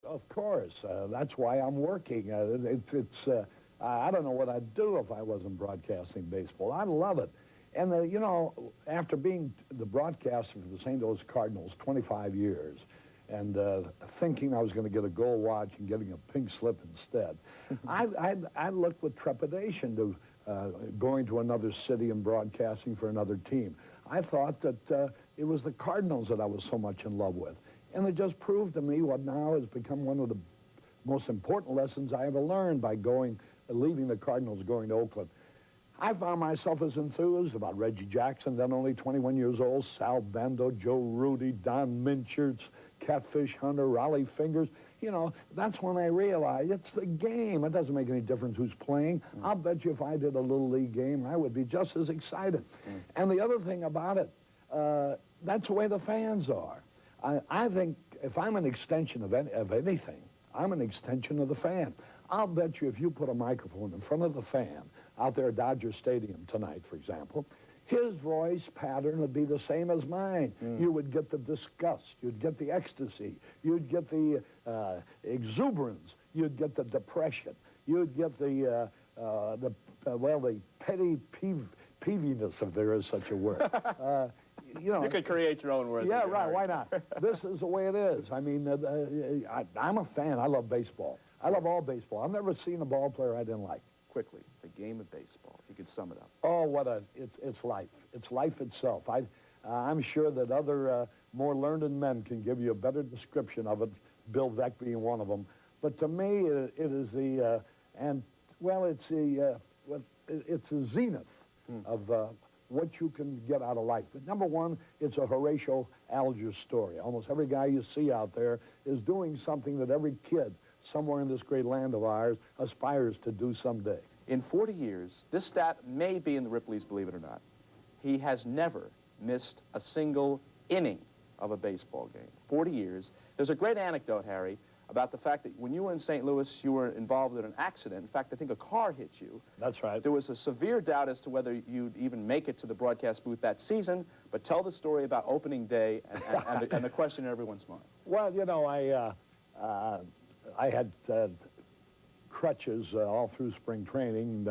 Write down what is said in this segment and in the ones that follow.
Of course. That's why I'm working. I don't know what I'd do if I wasn't broadcasting baseball. I love it. And, you know, after being the broadcaster for the St. Louis Cardinals 25 years, and thinking I was going to get a gold watch and getting a pink slip instead, I looked with trepidation to going to another city and broadcasting for another team. I thought that it was the Cardinals that I was so much in love with. And it just proved to me what now has become one of the most important lessons I ever learned by leaving the Cardinals, going to Oakland. I found myself as enthused about Reggie Jackson, then only 21 years old, Sal Bando, Joe Rudy, Don Mincherts, Catfish Hunter, Raleigh Fingers. You know, that's when I realized it's the game. It doesn't make any difference who's playing. I'll bet you if I did a Little League game, I would be just as excited. And the other thing about it, that's the way the fans are. I think if I'm an extension of anything, I'm an extension of the fan. I'll bet you if you put a microphone in front of the fan out there at Dodger Stadium tonight, for example, his voice pattern would be the same as mine. You would get the disgust, you'd get the ecstasy, you'd get the exuberance, you'd get the depression, you'd get the petty peeviness, if there is such a word. You know, you could create your own words. Yeah, right, why not? This is the way it is. I mean, I'm a fan. I love baseball. I love all baseball. I've never seen a ball player I didn't like. Quickly, the game of baseball, if you could sum it up. Oh, it's life. It's life itself. I'm sure that other more learned men can give you a better description of it, Bill Veeck being one of them. But to me, it is it's the zenith of what you can get out of life. But number one, it's a Horatio Alger story. Almost every guy you see out there is doing something that every kid somewhere in this great land of ours aspires to do someday. In 40 years, this stat may be in the Ripley's, believe it or not. He has never missed a single inning of a baseball game. 40 years. There's a great anecdote, Harry, about the fact that when you were in St. Louis, you were involved in an accident. In fact, I think a car hit you. That's right. There was a severe doubt as to whether you'd even make it to the broadcast booth that season, but tell the story about opening day and the question in everyone's mind. Well, you know, I had crutches all through spring training.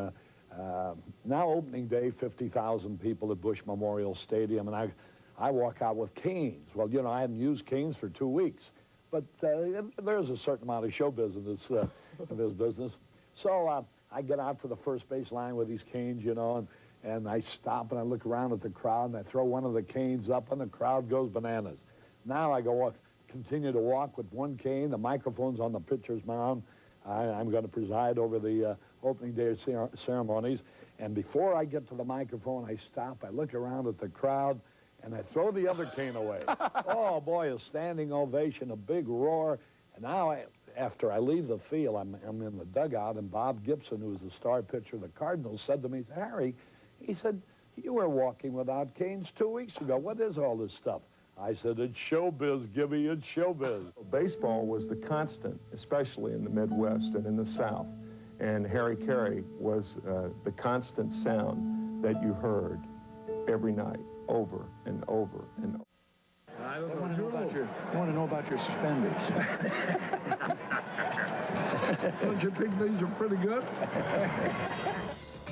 Now opening day, 50,000 people at Bush Memorial Stadium, and I walk out with canes. Well, you know, I hadn't used canes for 2 weeks. But there's a certain amount of show business in this business. So I get out to the first base line with these canes, you know, and I stop and I look around at the crowd and I throw one of the canes up and the crowd goes bananas. Now I continue to walk with one cane, the microphone's on the pitcher's mound. I'm going to preside over the opening day ceremonies. And before I get to the microphone, I stop, I look around at the crowd, and I throw the other cane away. Oh, boy, a standing ovation, a big roar. And now, after I leave the field, I'm in the dugout, and Bob Gibson, who was the star pitcher of the Cardinals, said to me, Harry, he said, you were walking without canes 2 weeks ago. What is all this stuff? I said, it's showbiz, Gibby, it's showbiz. Baseball was the constant, especially in the Midwest and in the South. And Harry Caray was the constant sound that you heard every night, over and over and over. I want to know about your suspenders. Don't you think these are pretty good?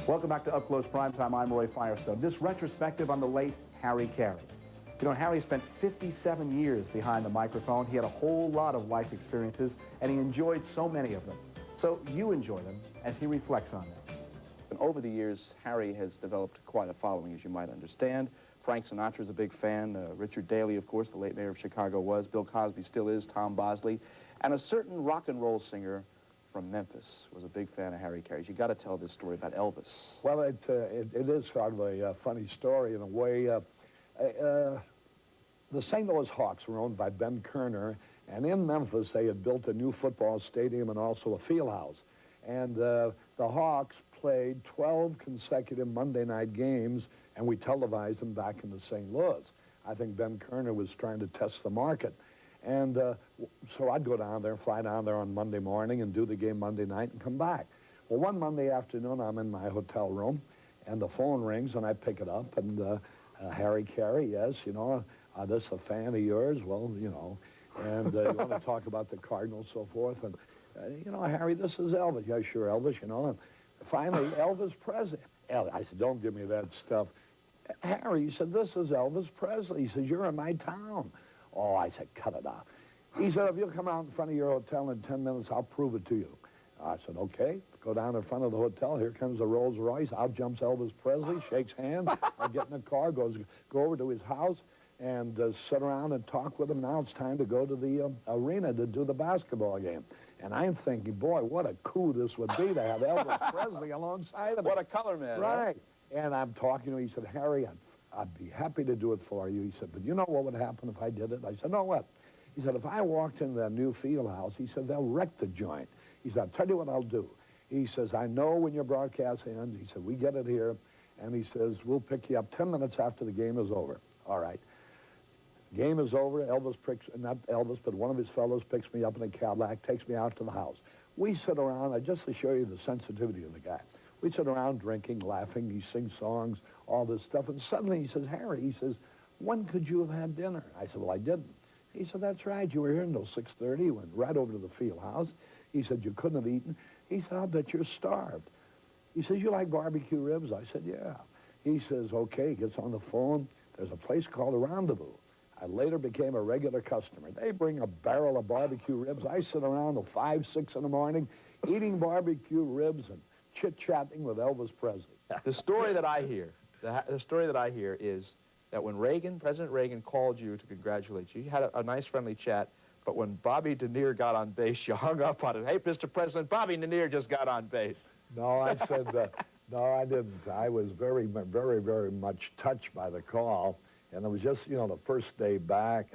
Welcome back to Up Close Primetime. I'm Roy Firestone. This retrospective on the late Harry Caray. You know, Harry spent 57 years behind the microphone. He had a whole lot of life experiences, and he enjoyed so many of them. So you enjoy them as he reflects on them. And over the years, Harry has developed quite a following, as you might understand. Frank Sinatra's a big fan. Richard Daley, of course, the late mayor of Chicago was. Bill Cosby still is. Tom Bosley. And a certain rock and roll singer from Memphis was a big fan of Harry Caray. You got to tell this story about Elvis. Well, it is sort of a funny story in a way. The St. Louis Hawks were owned by Ben Kerner, and in Memphis they had built a new football stadium and also a field house. And the Hawks played 12 consecutive Monday night games, and we televised them back into St. Louis. I think Ben Kerner was trying to test the market. And so I'd go down there, fly down there on Monday morning and do the game Monday night and come back. Well, one Monday afternoon, I'm in my hotel room, and the phone rings, and I pick it up, and Harry Caray, yes, you know, this a fan of yours? Well, you know, And you want to talk about the Cardinals, so forth. And, you know, Harry, this is Elvis. Yeah, sure, Elvis, you know. And finally, Elvis Presley. I said, don't give me that stuff. Harry, he said, this is Elvis Presley. He says, you're in my town. Oh, I said, cut it off. He said, if you'll come out in front of your hotel in 10 minutes, I'll prove it to you. I said, okay. Go down in front of the hotel. Here comes the Rolls Royce. Out jumps Elvis Presley, shakes hands. I get in the car, go over to his house, and sit around and talk with him. Now it's time to go to the arena to do the basketball game. And I'm thinking, boy, what a coup this would be to have Elvis Presley alongside of me. What a color man. Right. And I'm talking to him. He said, Harry, I'd be happy to do it for you. He said, but you know what would happen if I did it? I said, no, what? He said, if I walked into that new field house, he said, they'll wreck the joint. He said, I'll tell you what I'll do. He says, I know when your broadcast ends. He said, we get it here. And he says, we'll pick you up 10 minutes after the game is over. All right. Game is over. Elvis picks, not Elvis, but one of his fellows picks me up in a Cadillac, takes me out to the house. We sit around, just to show you the sensitivity of the guy. We sit around drinking, laughing. He sings songs, all this stuff. And suddenly he says, Harry, he says, when could you have had dinner? I said, well, I didn't. He said, that's right. You were here until 6:30. Went right over to the field house. He said, you couldn't have eaten. He said, I'll bet you're starved. He says, you like barbecue ribs? I said, yeah. He says, okay. He gets on the phone. There's a place called the Rendezvous. I later became a regular customer. They bring a barrel of barbecue ribs. I sit around till 5, 6 in the morning eating barbecue ribs and chit-chatting with Elvis Presley. The story that I hear, the story that I hear is that when President Reagan called you to congratulate you, you had a nice friendly chat, but when Bobby Denier got on base, you hung up on it. Hey, Mr. President, Bobby Denier just got on base. No, I said, no, I didn't. I was very, very, very much touched by the call. And it was just, you know, the first day back,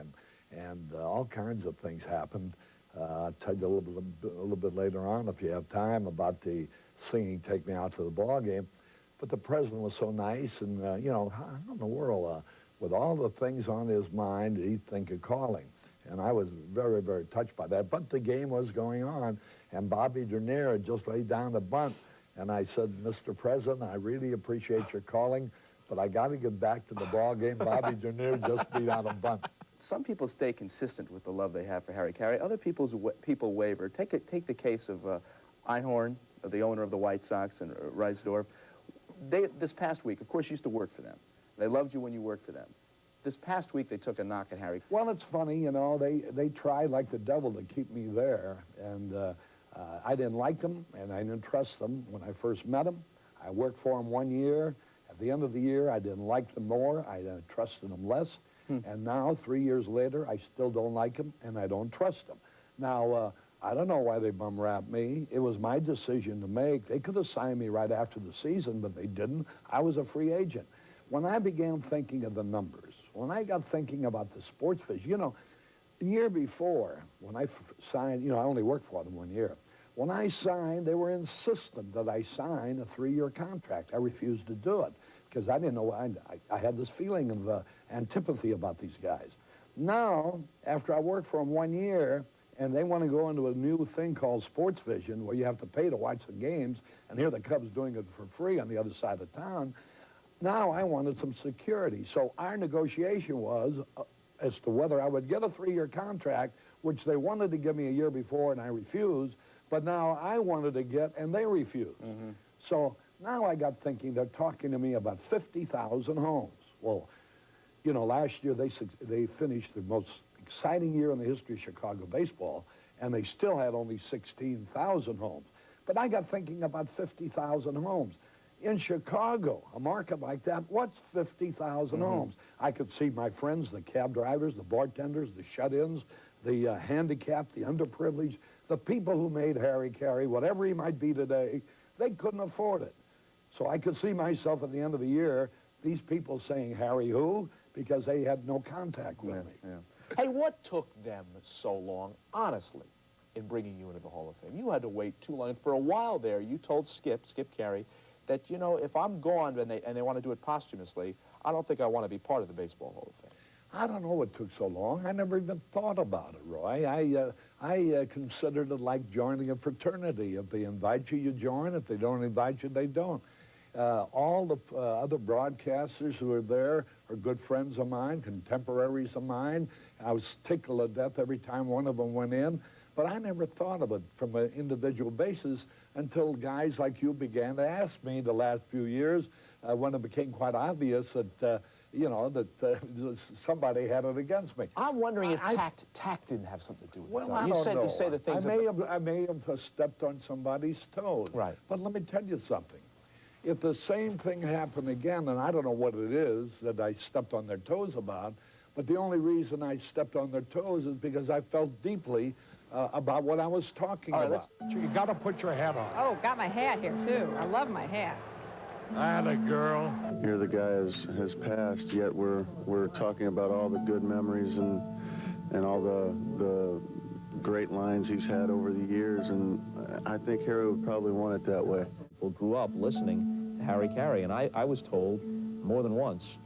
and all kinds of things happened. I'll tell you a little bit later on, if you have time, about the singing Take Me Out to the Ball Game. But the president was so nice, and, you know, how in the world, with all the things on his mind, he'd think of calling. And I was very, very touched by that. But the game was going on, and Bobby Dernier had just laid down the bunt. And I said, Mr. President, I really appreciate your calling, but I got to get back to the ball game. Bobby Dernier just beat out a bunt. Some people stay consistent with the love they have for Harry Caray. Other people waver. Take the case of Einhorn, the owner of the White Sox, and Reisdorf. This past week, of course, you used to work for them. They loved you when you worked for them. This past week, they took a knock at Harry. Well, it's funny, you know, they tried like the devil to keep me there, and I didn't like them, and I didn't trust them when I first met them. I worked for them 1 year. At the end of the year, I didn't like them more. I trusted them less. And now, 3 years later, I still don't like them, and I don't trust them. Now, I don't know why they bum-rapped me. It was my decision to make. They could have signed me right after the season, but they didn't. I was a free agent. When I began thinking of the numbers, when I got thinking about the sports fish, you know, the year before, when I signed, you know, I only worked for them 1 year. When I signed, they were insistent that I sign a 3-year contract. I refused to do it because I didn't know. I had this feeling of antipathy about these guys. Now, after I worked for them 1 year, and they want to go into a new thing called Sports Vision, where you have to pay to watch the games, and here the Cubs doing it for free on the other side of town. Now I wanted some security. So our negotiation was as to whether I would get a 3-year contract, which they wanted to give me a year before, and I refused. But now I wanted to get, and they refused. So now I got thinking, they're talking to me about 50,000 homes. Well, you know, last year they finished the most exciting year in the history of Chicago baseball, and they still had only 16,000 homes. But I got thinking about 50,000 homes. In Chicago, a market like that, what's 50,000 homes? I could see my friends, the cab drivers, the bartenders, the shut-ins, the handicapped, the underprivileged, the people who made Harry Caray, whatever he might be today, they couldn't afford it. So I could see myself at the end of the year, these people saying, Harry who? Because they had no contact with me. Hey, what took them so long, honestly, in bringing you into the Hall of Fame? You had to wait too long. For a while there, you told Skip Caray, that, you know, if I'm gone and they want to do it posthumously, I don't think I want to be part of the Baseball Hall of Fame. I don't know what took so long. I never even thought about it, Roy. I considered it like joining a fraternity. If they invite you, you join. If they don't invite you, they don't. All the other broadcasters who were there are good friends of mine, contemporaries of mine. I was tickled to death every time one of them went in. But I never thought of it from an individual basis until guys like you began to ask me the last few years when it became quite obvious that, you know, that somebody had it against me. I'm wondering if tact didn't have something to do with it. Well, though. I don't know. You say the things I may have stepped on somebody's toes. Right. But let me tell you something. If the same thing happened again, and I don't know what it is that I stepped on their toes about, but the only reason I stepped on their toes is because I felt deeply about what I was talking about. You got to put your hat on. Oh, got my hat here, too. I love my hat. Atta girl. Here the guy has passed, yet we're talking about all the good memories and all the great lines he's had over the years, and I think Harry would probably want it that way. People grew up listening to Harry Caray, and I was told more than once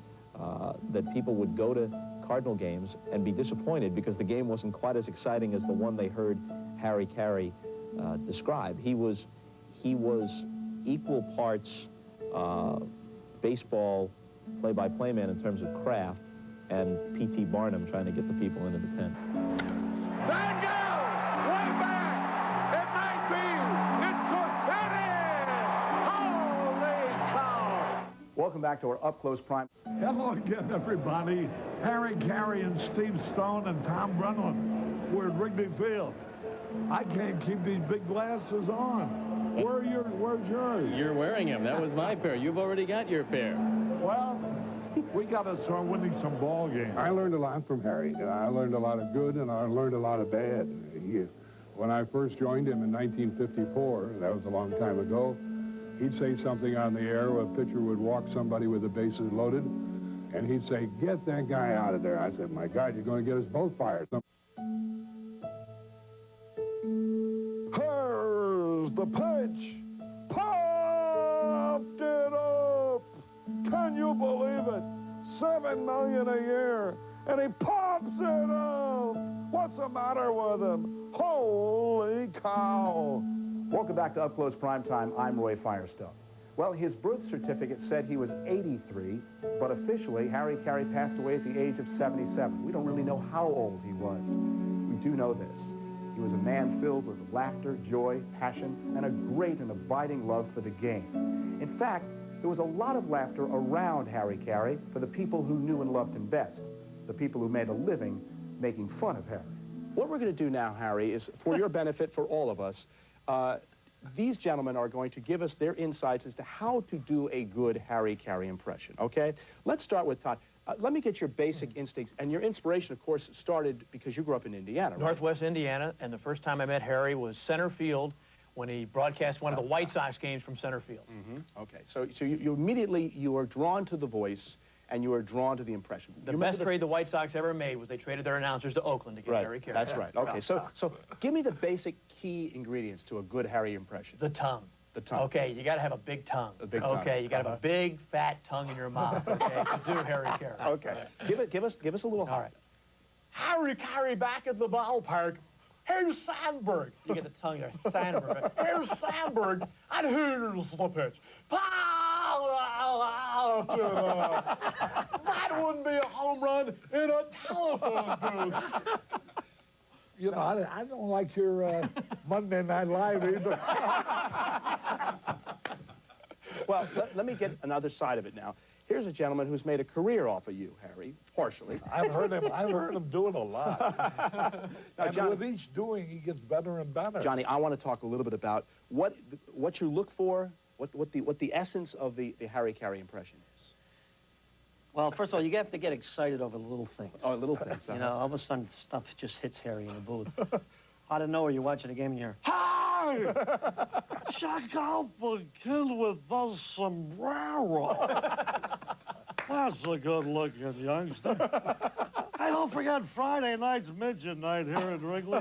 that people would go to Cardinal games and be disappointed because the game wasn't quite as exciting as the one they heard Harry Caray describe. He was equal parts baseball play-by-play man in terms of craft and P.T. Barnum trying to get the people into the tent. Van Gogh! Way back! It might be! It's a penny! Holy cow! Welcome back to our Up Close Prime. Hello again, everybody. Harry Caray and Steve Stone and Tom Brennan. We're at Wrigley Field. I can't keep these big glasses on. Where's yours? You're wearing them. That was my pair. You've already got your pair. Well, we got to start winning some ball games. I learned a lot from Harry. I learned a lot of good, and I learned a lot of bad. When I first joined him in 1954, that was a long time ago, he'd say something on the air where a pitcher would walk somebody with the bases loaded, and he'd say, "Get that guy out of there." I said, "My God, you're going to get us both fired." Here's the pitch. Popped it up. Can you believe it? $7 million a year, and he pops it up. What's the matter with him? Holy cow. Welcome back to Up Close Primetime. I'm Roy Firestone. Well, his birth certificate said he was 83, but officially, Harry Caray passed away at the age of 77. We don't really know how old he was. We do know this. He was a man filled with laughter, joy, passion, and a great and abiding love for the game. In fact, there was a lot of laughter around Harry Caray for the people who knew and loved him best, the people who made a living making fun of Harry. What we're going to do now, Harry, is for your benefit, for all of us, these gentlemen are going to give us their insights as to how to do a good Harry Caray impression, okay? Let's start with Todd. Let me get your basic instincts, and your inspiration, of course, started because you grew up in Indiana, right? Northwest Indiana, and the first time I met Harry was center field when he broadcast one of the White Sox games from center field. Okay, so you immediately, you are drawn to the voice, and you are drawn to the impression. The best trade the White Sox ever made was they traded their announcers to Oakland to get Harry Caray. That's right. Okay, so give me the basic key ingredients to a good Harry impression. The tongue. The tongue. Okay, you got to have a big tongue. A big tongue. Okay, you got to have a big, fat tongue in your mouth, okay, to do Harry Caray. Okay. Give us a little. All right. Harry Caray back at the ballpark. Here's Sandberg. You get the tongue there. Sandberg. Here's Sandberg, and here's the pitch. That wouldn't be a home run in a telephone booth. You know, I don't like your Monday Night Live either. Well, let me get another side of it now. Here's a gentleman who's made a career off of you, Harry, partially. I've heard him do it a lot. Now, and with each doing, he gets better and better. Johnny, I want to talk a little bit about what you look for, what the essence of the Harry Caray impression is. Well, first of all, you have to get excited over the little things. Oh, little things. You know, all of a sudden, stuff just hits Harry in the booth. Out of nowhere, you're watching a game and you're, "Hi! Check out the kid with the sombrero. That's a good-looking youngster. Hey, don't forget we had Friday night's midget night here at Wrigley.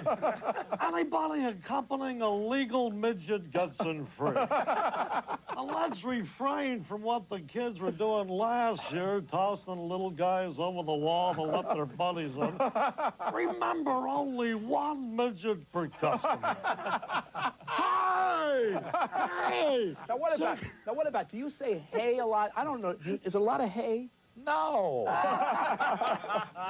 Anybody accompanying a legal midget gets in free. Now, let's refrain from what the kids were doing last year, tossing little guys over the wall to let their buddies in. Remember, only one midget per customer. Hey! Hey! Now what about, do you say hey a lot? I don't know, is it a lot of hey? No.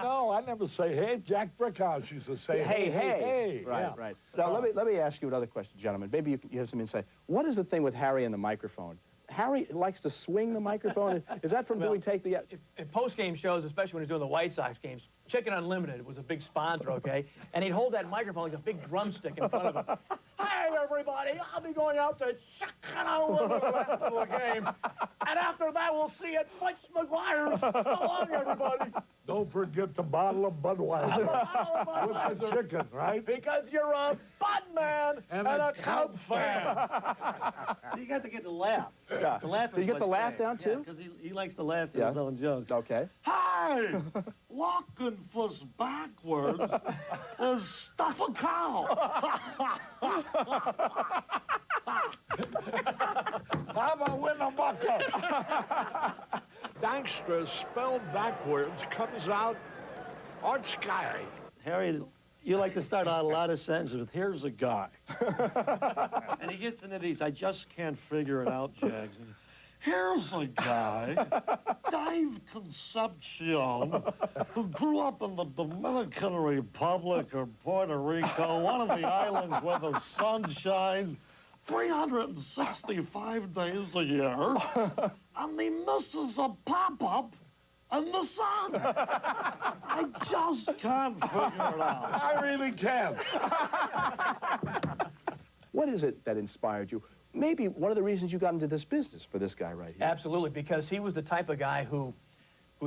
No, I never say hey. Jack Brickhouse used to say hey. Right, Yeah. right. Now, let me ask you another question, gentlemen. Maybe you have some insight. What is the thing with Harry and the microphone? Harry likes to swing the microphone. Is that from doing Take the... In post-game shows, especially when he's doing the White Sox games, Chicken Unlimited was a big sponsor, okay? And he'd hold that microphone like a big drumstick in front of him. Hey, everybody, I'll be going out to Chicken Unlimited after the game. And after that, we'll see you at Butch McGuire's. So long, everybody. Don't forget the bottle of Budweiser. With the chicken, right? Because you're a Bud man and a Cub fan. You got to get the laugh. Yeah. The laugh is Do you get the what's laugh there. down, too? Yeah, because he likes to laugh at his own jokes. Okay. Hey! Walking fuss backwards is stuff a cow. How about Winnemucca? Dankster spelled backwards comes out on sky. Harry, you like to start out a lot of sentences with, here's a guy. And he gets into these, I just can't figure it out, Jags. Here's a guy, Dave Concepcion, who grew up in the Dominican Republic or Puerto Rico, one of the islands where the sun shines 365 days a year, and he misses a pop-up in the sun. I just can't figure it out. I really can't. What is it that inspired you? Maybe one of the reasons you got into this business for this guy right here. Absolutely, because he was the type of guy who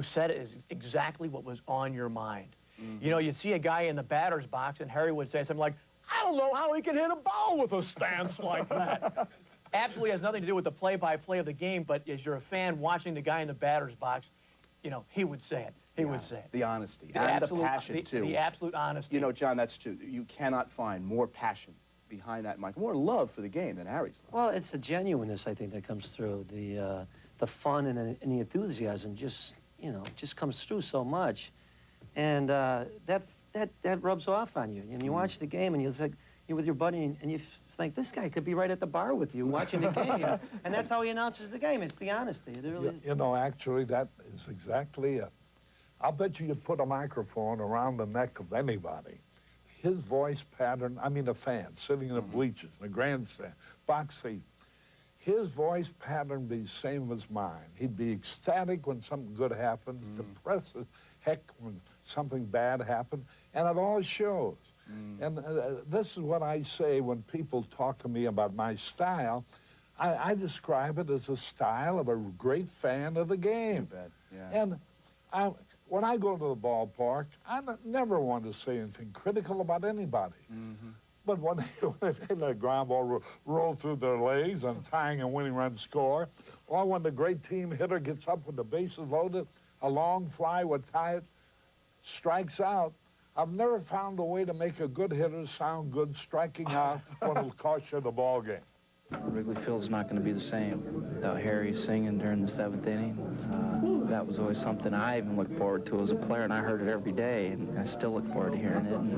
said exactly what was on your mind. You know, you'd see a guy in the batter's box, and Harry would say something like, I don't know how he can hit a ball with a stance like that. Absolutely has nothing to do with the play-by-play of the game, but as you're a fan watching the guy in the batter's box, you know, he would say it. He would say it. The honesty and the passion, too. The absolute honesty. You know, John, that's true. You cannot find more passion behind that mic, more love for the game than Harry's love. Well, it's the genuineness, I think, that comes through. The fun and the enthusiasm just, you know, just comes through so much. And that rubs off on you. And you watch the game, and you're with your buddy, and you think, this guy could be right at the bar with you watching the game. And that's how he announces the game. It's the honesty. It really is. You know, actually, that is exactly it. I'll bet you put a microphone around the neck of anybody. His voice pattern, I mean a fan sitting in the bleachers, in the grandstand, box seat, his voice pattern be the same as mine. He'd be ecstatic when something good happens, depressed as heck when something bad happened, and it all shows. And this is what I say when people talk to me about my style. I describe it as a style of a great fan of the game. Yeah. And when I go to the ballpark, I never want to say anything critical about anybody. But when they let a ground ball roll through their legs and tying a winning run score, or when the great team hitter gets up with the bases loaded, a long fly would tie it, strikes out, I've never found a way to make a good hitter sound good striking out when it'll cost you the ball game. Wrigley Field's not going to be the same without Harry singing during the 7th inning. That was always something I even looked forward to as a player, and I heard it every day, and I still look forward to hearing it. And,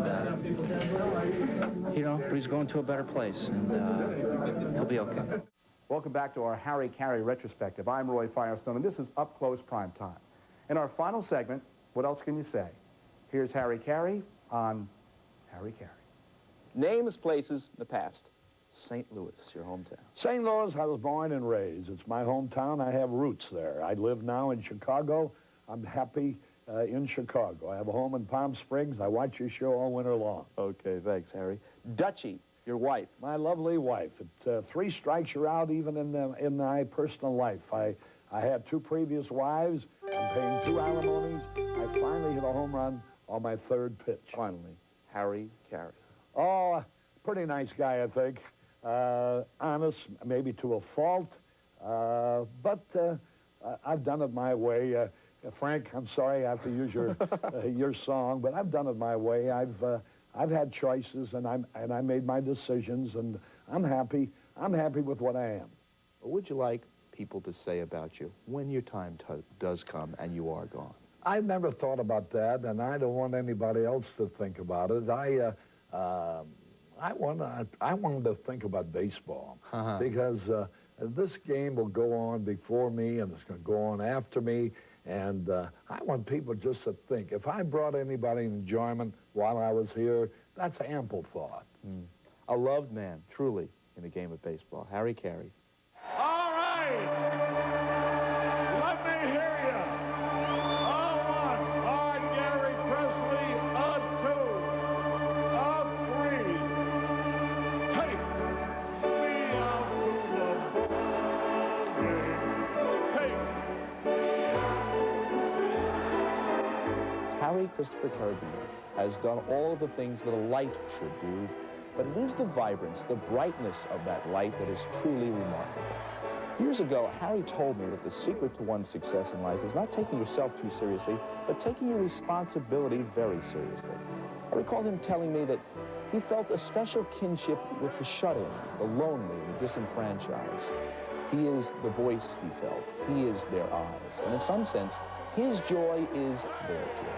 you know, but he's going to a better place, and he'll be okay. Welcome back to our Harry Caray retrospective. I'm Roy Firestone, and this is Up Close Prime Time. In our final segment, what else can you say? Here's Harry Caray on Harry Caray. Names, places, in the past. St. Louis, your hometown. St. Louis, I was born and raised. It's my hometown. I have roots there. I live now in Chicago. I'm happy in Chicago. I have a home in Palm Springs. I watch your show all winter long. Okay, thanks, Harry. Dutchie, your wife. My lovely wife. At 3 strikes, you're out even in my personal life. I had 2 previous wives. I'm paying 2 alimonies. I finally hit a home run on my 3rd pitch. Finally, Harry Caray. Oh, pretty nice guy, I think. Honest, maybe to a fault, but I've done it my way. Frank, I'm sorry I have to use your song, but I've done it my way. I've had choices, and I made my decisions, and I'm happy. I'm happy with what I am. What would you like people to say about you when your time does come and you are gone? I've never thought about that, and I don't want anybody else to think about it. I want them to think about baseball because this game will go on before me, and it's going to go on after me. And I want people just to think, if I brought anybody enjoyment while I was here, that's ample thought. A loved man, truly, in the game of baseball. Harry Caray. All right. Let me hear you. A one. All right, Gary Presley. A two. A three. Take me out to the ball game. Take Harry Christopher Caray has done all of the things that a light should do, but it is the vibrance, the brightness of that light that is truly remarkable. Years ago, Harry told me that the secret to one's success in life is not taking yourself too seriously, but taking your responsibility very seriously. I recall him telling me that he felt a special kinship with the shut-ins, the lonely and the disenfranchised. He is the voice he felt. He is their eyes. And in some sense, his joy is their joy.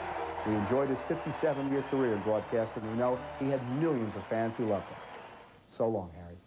We enjoyed his 57-year career in broadcasting. We know he had millions of fans who loved him. So long, Harry.